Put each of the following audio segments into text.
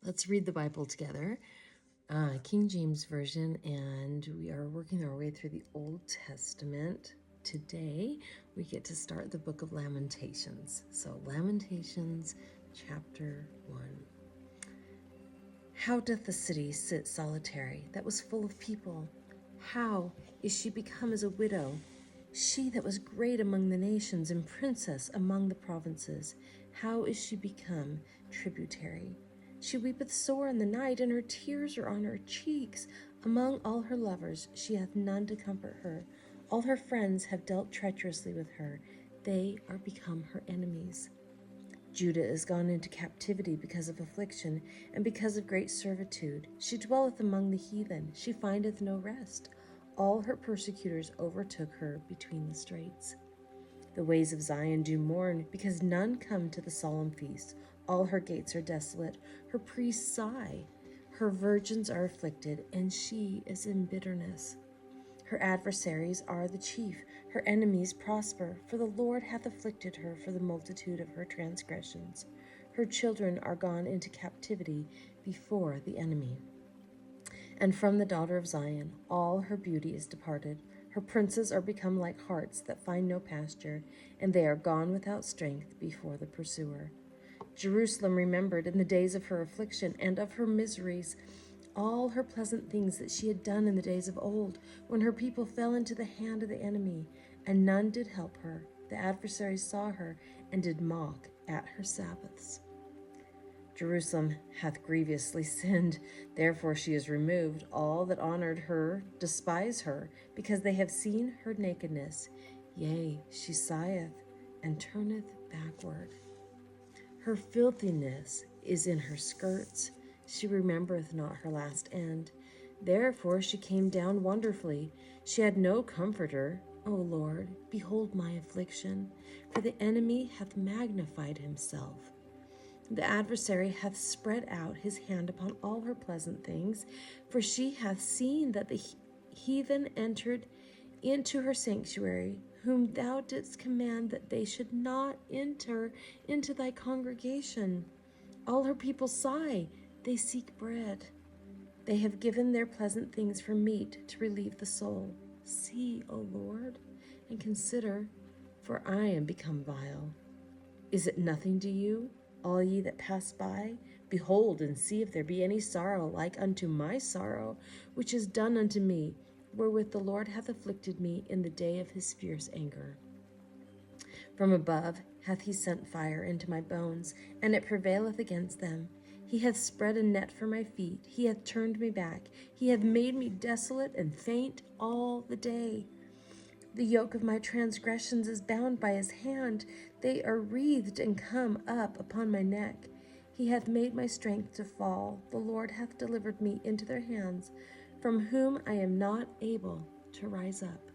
Let's read the Bible together. King James Version, and we are working our way through the Old Testament. Today, we get to start the book of Lamentations. So, Lamentations chapter 1. How doth the city sit solitary, that was full of people? How is she become as a widow? She that was great among the nations and princess among the provinces, how is she become tributary? She weepeth sore in the night, and her tears are on her cheeks. Among all her lovers she hath none to comfort her. All her friends have dealt treacherously with her. They are become her enemies. Judah is gone into captivity because of affliction, and because of great servitude. She dwelleth among the heathen, she findeth no rest. All her persecutors overtook her between the straits. The ways of Zion do mourn, because none come to the solemn feast. All her gates are desolate, her priests sigh. Her virgins are afflicted, and she is in bitterness. Her adversaries are the chief, her enemies prosper, for the Lord hath afflicted her for the multitude of her transgressions. Her children are gone into captivity before the enemy. And from the daughter of Zion all her beauty is departed. Her princes are become like harts that find no pasture, and they are gone without strength before the pursuer. Jerusalem remembered in the days of her affliction and of her miseries all her pleasant things that she had done in the days of old, when her people fell into the hand of the enemy, and none did help her. The adversaries saw her and did mock at her Sabbaths. Jerusalem hath grievously sinned, therefore she is removed. All that honored her despise her, because they have seen her nakedness. Yea, she sigheth and turneth backward. Her filthiness is in her skirts. She remembereth not her last end. Therefore she came down wonderfully. She had no comforter. O Lord, behold my affliction, for the enemy hath magnified himself. The adversary hath spread out his hand upon all her pleasant things, for she hath seen that the heathen entered into her sanctuary, whom thou didst command that they should not enter into thy congregation. All her people sigh, they seek bread. They have given their pleasant things for meat to relieve the soul. See, O Lord, and consider, for I am become vile. Is it nothing to you, all ye that pass by? Behold, and see if there be any sorrow like unto my sorrow, which is done unto me, wherewith the Lord hath afflicted me in the day of his fierce anger. From above hath he sent fire into my bones, and it prevaileth against them. He hath spread a net for my feet, he hath turned me back, he hath made me desolate and faint all the day. The yoke of my transgressions is bound by his hand. They are wreathed and come up upon my neck. He hath made my strength to fall. The Lord hath delivered me into their hands, from whom I am not able to rise up.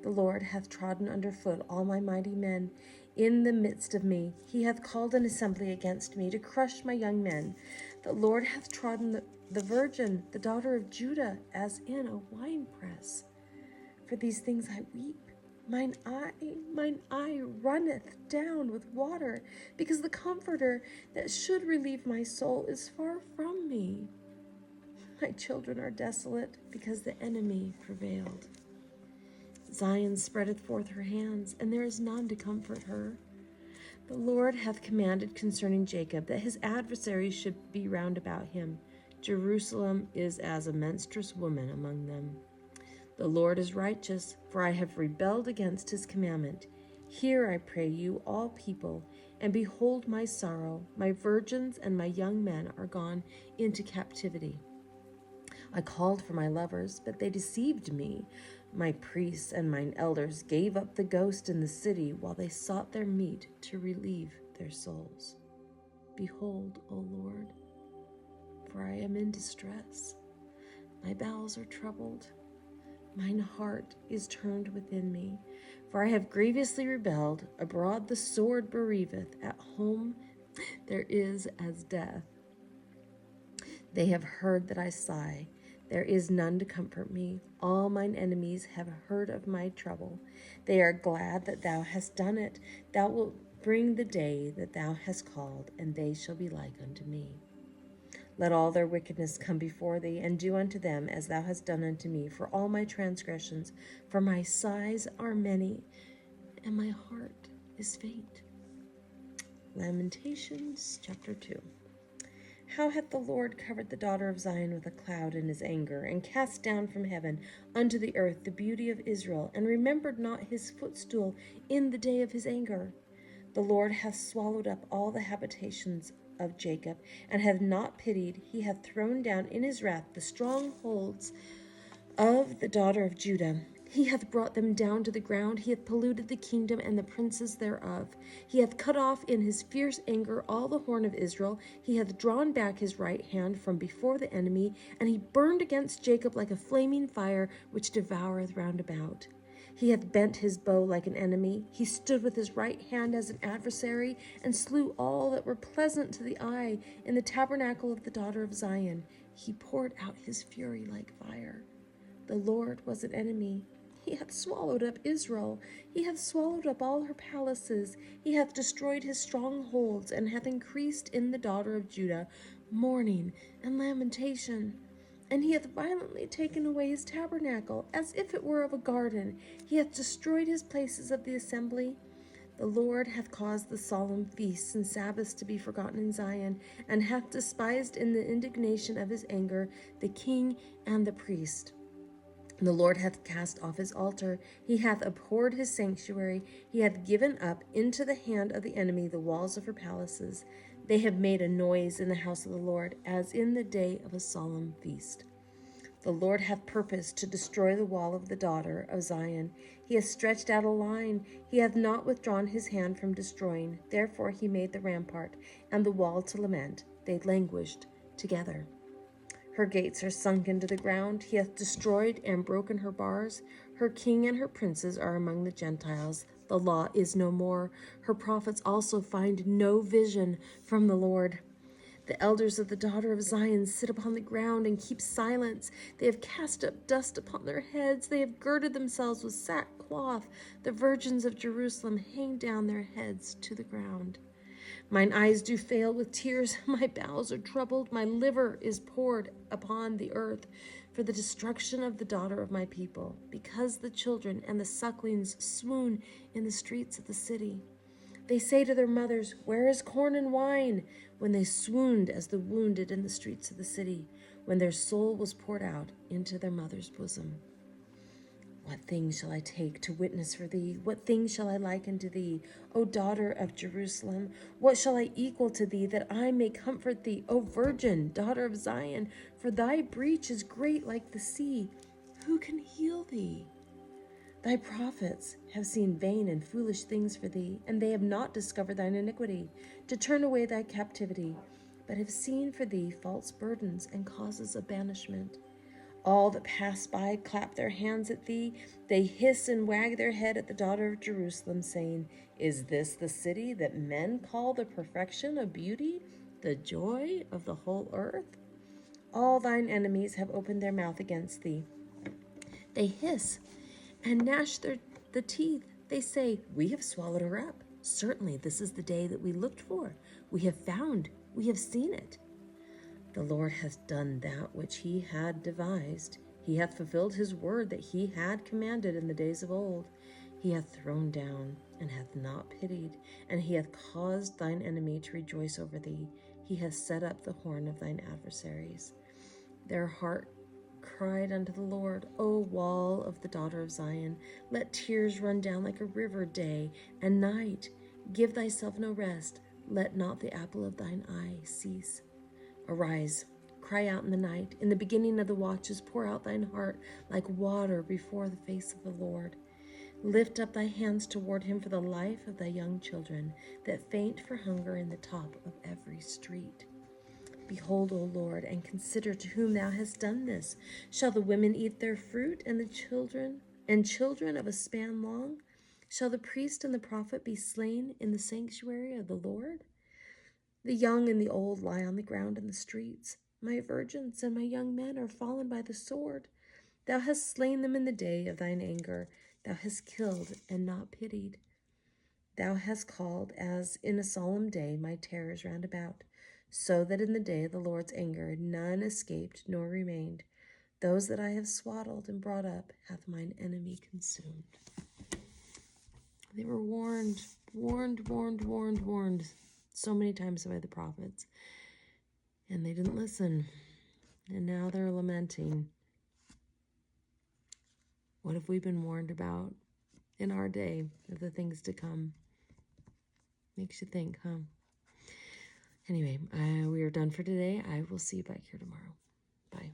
The Lord hath trodden under foot all my mighty men. In the midst of me he hath called an assembly against me, to crush my young men. The Lord hath trodden the virgin, the daughter of Judah, as in a winepress. For these things I weep. Mine eye runneth down with water, because the Comforter that should relieve my soul is far from me. My children are desolate, because the enemy prevailed. Zion spreadeth forth her hands, and there is none to comfort her. The Lord hath commanded concerning Jacob, that his adversaries should be round about him. Jerusalem is as a menstruous woman among them. The Lord is righteous, for I have rebelled against his commandment. Hear, I pray you, all people, and behold my sorrow. My virgins and my young men are gone into captivity. I called for my lovers, but they deceived me. My priests and mine elders gave up the ghost in the city, while they sought their meat to relieve their souls. Behold, O Lord, for I am in distress. My bowels are troubled. Mine heart is turned within me, for I have grievously rebelled. Abroad the sword bereaveth, at home there is as death. They have heard that I sigh, there is none to comfort me. All mine enemies have heard of my trouble. They are glad that thou hast done it. Thou wilt bring the day that thou hast called, and they shall be like unto me. Let all their wickedness come before thee, and do unto them as thou hast done unto me, for all my transgressions, for my sighs are many, and my heart is faint. Lamentations chapter 2. How hath the Lord covered the daughter of Zion with a cloud in his anger, and cast down from heaven unto the earth the beauty of Israel, and remembered not his footstool in the day of his anger? The Lord hath swallowed up all the habitations of Jacob, and hath not pitied. He hath thrown down in his wrath the strongholds of the daughter of Judah. He hath brought them down to the ground. He hath polluted the kingdom and the princes thereof. He hath cut off in his fierce anger all the horn of Israel. He hath drawn back his right hand from before the enemy, and he burned against Jacob like a flaming fire, which devoureth round about. He hath bent his bow like an enemy. He stood with his right hand as an adversary, and slew all that were pleasant to the eye in the tabernacle of the daughter of Zion. He poured out his fury like fire. The Lord was an enemy. He hath swallowed up Israel. He hath swallowed up all her palaces. He hath destroyed his strongholds, and hath increased in the daughter of Judah mourning and lamentation. And he hath violently taken away his tabernacle, as if it were of a garden. He hath destroyed his places of the assembly. The Lord hath caused the solemn feasts and Sabbaths to be forgotten in Zion, and hath despised in the indignation of his anger the king and the priest. The Lord hath cast off his altar. He hath abhorred his sanctuary. He hath given up into the hand of the enemy the walls of her palaces. They have made a noise in the house of the Lord, as in the day of a solemn feast. The Lord hath purposed to destroy the wall of the daughter of Zion. He hath stretched out a line. He hath not withdrawn his hand from destroying. Therefore he made the rampart and the wall to lament. They languished together. Her gates are sunk into the ground. He hath destroyed and broken her bars. Her king and her princes are among the Gentiles. The law is no more. Her prophets also find no vision from the Lord. The elders of the daughter of Zion sit upon the ground and keep silence. They have cast up dust upon their heads. They have girded themselves with sackcloth. The virgins of Jerusalem hang down their heads to the ground. Mine eyes do fail with tears, my bowels are troubled, my liver is poured upon the earth for the destruction of the daughter of my people, because the children and the sucklings swoon in the streets of the city. They say to their mothers, where is corn and wine? When they swooned as the wounded in the streets of the city, when their soul was poured out into their mother's bosom. What things shall I take to witness for thee? What things shall I liken to thee, O daughter of Jerusalem? What shall I equal to thee, that I may comfort thee, O virgin, daughter of Zion? For thy breach is great like the sea. Who can heal thee? Thy prophets have seen vain and foolish things for thee, and they have not discovered thine iniquity, to turn away thy captivity, but have seen for thee false burdens and causes of banishment. All that pass by clap their hands at thee. They hiss and wag their head at the daughter of Jerusalem, saying, is this the city that men call the perfection of beauty, the joy of the whole earth? All thine enemies have opened their mouth against thee. They hiss and gnash the teeth. They say, we have swallowed her up. Certainly this is the day that we looked for. We have found, we have seen it. The Lord hath done that which he had devised. He hath fulfilled his word that he had commanded in the days of old. He hath thrown down and hath not pitied, and he hath caused thine enemy to rejoice over thee. He hath set up the horn of thine adversaries. Their heart cried unto the Lord, O wall of the daughter of Zion, let tears run down like a river day and night. Give thyself no rest. Let not the apple of thine eye cease. Arise, cry out in the night. In the beginning of the watches, pour out thine heart like water before the face of the Lord. Lift up thy hands toward him for the life of thy young children that faint for hunger in the top of every street. Behold, O Lord, and consider to whom thou hast done this. Shall the women eat their fruit, and the children of a span long? Shall the priest and the prophet be slain in the sanctuary of the Lord? The young and the old lie on the ground in the streets. My virgins and my young men are fallen by the sword. Thou hast slain them in the day of thine anger. Thou hast killed and not pitied. Thou hast called as in a solemn day my terrors round about. so that in the day of the Lord's anger none escaped nor remained. Those that I have swaddled and brought up hath mine enemy consumed. They were warned so many times by the prophets, and they didn't listen. And now they're lamenting. What have we been warned about in our day of the things to come? Makes you think, huh? Anyway, we are done for today. I will see you back here tomorrow. Bye.